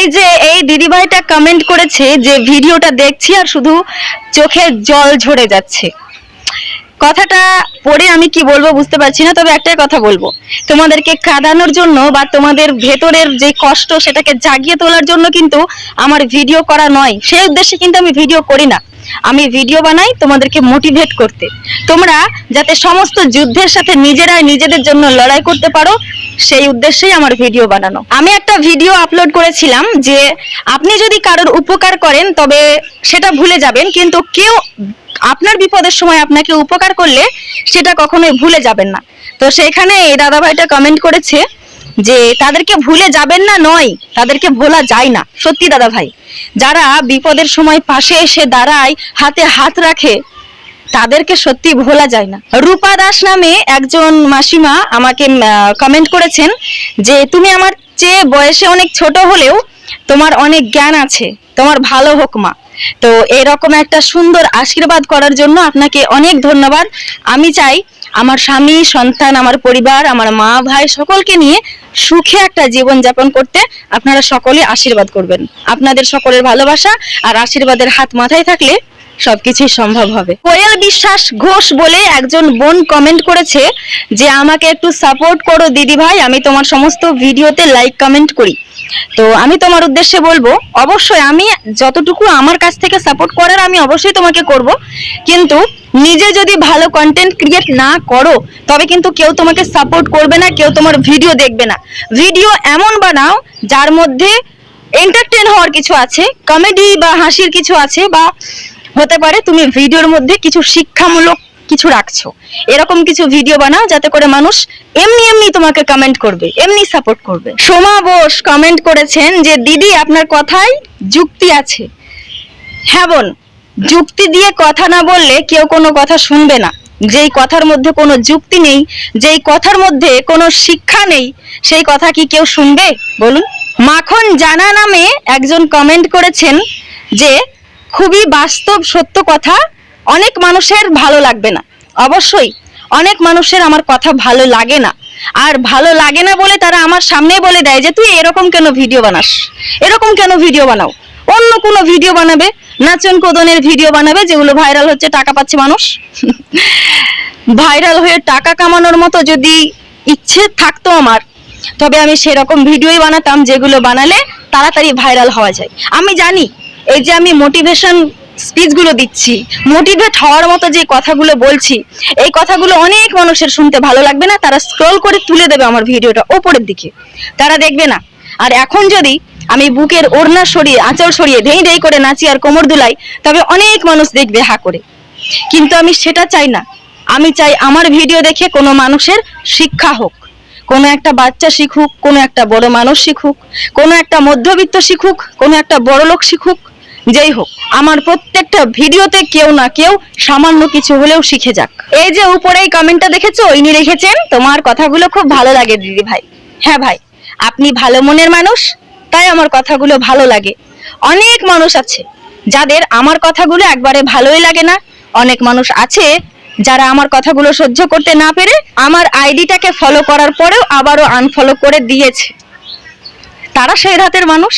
এই যে এই দিদিভাইটা কমেন্ট করেছে যে ভিডিওটা দেখছি আর শুধু চোখে জল ঝরে যাচ্ছে। কথাটা পড়ে আমি কি বলবো বুঝতে পারছি না, তবে একটাই কথা বলবো, তোমাদেরকে কাঁদানোর জন্য বা তোমাদের ভেতরের যে কষ্ট সেটাকে জাগিয়ে তোলার জন্য কিন্তু আমার ভিডিও করা নয়। সেই উদ্দেশ্যে কিন্তু আমি ভিডিও করি না। আমি ভিডিও বানাই তোমাদেরকে মোটিভেট করতে, তোমরা যাতে সমস্ত যুদ্ধের সাথে নিজেরাই নিজেদের জন্য লড়াই করতে পারো, সেই উদ্দেশ্যেই আমার ভিডিও বানানো। আমি একটা ভিডিও আপলোড করেছিলাম যে আপনি যদি কারোর উপকার করেন তবে সেটা ভুলে যাবেন, কিন্তু কেউ আপনার বিপদের সময় আপনাকে উপকার করলে সেটা কখনোই ভুলে যাবেন না। তো সেখানে এই দাদা ভাইটা কমেন্ট করেছে যে তাদেরকে ভুলে যাবেন না, নয় তাদেরকে ভোলা যায় না। সত্যি দাদা ভাই, যারা বিপদের সময় পাশে এসে দাঁড়ায়, হাতে হাত রাখে, তাদেরকে সত্যি ভোলা যায় না। রূপা দাস নামে একজন মাসিমা আমাকে কমেন্ট করেছেন যে তুমি আমার চেয়ে বয়সে অনেক ছোট হলেও তোমার অনেক জ্ঞান আছে, তোমার ভালো হোক মা। তো এরকম একটা সুন্দর আশীর্বাদ করার জন্য আপনাকে অনেক ধন্যবাদ। আমি চাই আমার স্বামী, সন্তান, আমার পরিবার, আমার মা ভাই সকলকে নিয়ে সুখে একটা জীবন যাপন করতে আপনারা সকলে আশীর্বাদ করবেন। আপনাদের সকলের ভালোবাসা আর আশীর্বাদের হাত মাথায় থাকলে সবকিছুই সম্ভব হবে। কোয়েল বিশ্বাস ঘোষ বলে একজন বোন কমেন্ট করেছে যে আমাকে একটু সাপোর্ট করো দিদি ভাই, আমি তোমার সমস্ত ভিডিওতে লাইক কমেন্ট করি। তো আমি তোমার উদ্দেশ্যে বলবো, অবশ্যই আমি যতটুকু আমার কাছ থেকে সাপোর্ট করার আমি অবশ্যই তোমাকে করব, কিন্তু নিজে যদি ভালো কন্টেন্ট ক্রিয়েট না করো তবে কিন্তু কেউ তোমাকে সাপোর্ট করবে না, কেউ তোমার ভিডিও দেখবে না। ভিডিও এমন বানাও যার মধ্যে এন্টারটেইন হওয়ার কিছু আছে, কমেডি বা হাসির কিছু আছে, বা হতে পারে তুমি ভিডিওর মধ্যে কিছু শিক্ষামূলক কিছু রাখছো, এরকম কিছু ভিডিও বানাও যাতে করে মানুষ এমনি এমনি তোমাকে কমেন্ট করবে, এমনি সাপোর্ট করবে। সোমা বোস কমেন্ট করেছেন যে দিদি আপনার কথায় যুক্তি আছে। হ্যাঁ বোন, যুক্তি দিয়ে কথা না বললে কেউ কোনো কথা শুনবে না। যেই কথার মধ্যে কোনো যুক্তি নেই, যেই কথার মধ্যে কোনো শিক্ষা নেই, সেই কথা কি কেউ শুনবে বলুন? মাখন জানা নামে একজন কমেন্ট করেছেন যে খুবই বাস্তব সত্য কথা, অনেক মানুষের ভালো লাগবে না। অবশ্যই অনেক মানুষের আমার কথা ভালো লাগে না, আর ভালো লাগে না বলে তারা আমার সামনে বলে দেয় যে তুই এরকম কেন ভিডিও বানাস, এরকম কেন ভিডিও বানাও, অন্য কোনো ভিডিও বানাবে, নাচন কোদনের ভিডিও বানাবে যেগুলো ভাইরাল হচ্ছে, টাকা পাচ্ছে মানুষ। ভাইরাল হয়ে টাকা কামানোর মতো যদি ইচ্ছে থাকতো আমার, তবে আমি সেরকম ভিডিওই বানাতাম যেগুলো বানালে তাড়াতাড়ি ভাইরাল হওয়া যায়। আমি জানি এই যে আমি মোটিভেশন স্পিচগুলো দিচ্ছি, মোটিভেট হওয়ার মতো যে কথাগুলো বলছি, এই কথাগুলো অনেক মানুষের শুনতে ভালো লাগবে না, তারা স্ক্রল করে তুলে দেবে আমার ভিডিওটা ওপরের দিকে, তারা দেখবে না। আর এখন যদি আমি বুকের ওড়না সরিয়ে, আঁচল সরিয়ে ধেই ধেই করে নাচি আর কোমর দুলাই, তবে অনেক মানুষ দেখবে হা করে। কিন্তু আমি সেটা চাই না। আমি চাই আমার ভিডিও দেখে কোনো মানুষের শিক্ষা হোক, কোনো একটা বাচ্চা শিখুক, কোনো একটা বড় মানুষ শিখুক, কোনো একটা মধ্যবিত্ত শিখুক, কোনো একটা বড় লোক শিখুক, যেই হোক আমার প্রত্যেকটা ভিডিওতে কেউ না কেউ সামান্য কিছু হলেও শিখে যাক। এই যে উপরে এই কমেন্টটা দেখেছো, ইনি লিখেছেন তোমার কথাগুলো খুব ভালো লাগে দিদি ভাই। হ্যাঁ ভাই, আপনি ভালো মনের মানুষ, তাই আমার কথাগুলো ভালো লাগে। অনেক মানুষ আছে যাদের আমার কথাগুলো একবারে ভালোই লাগে না, অনেক মানুষ আছে যারা আমার কথাগুলো সহ্য করতে না পেরে আমার আইডিটাকে ফলো করার পরেও আবারও আনফলো করে দিয়েছে। তারা সেই রাতের মানুষ।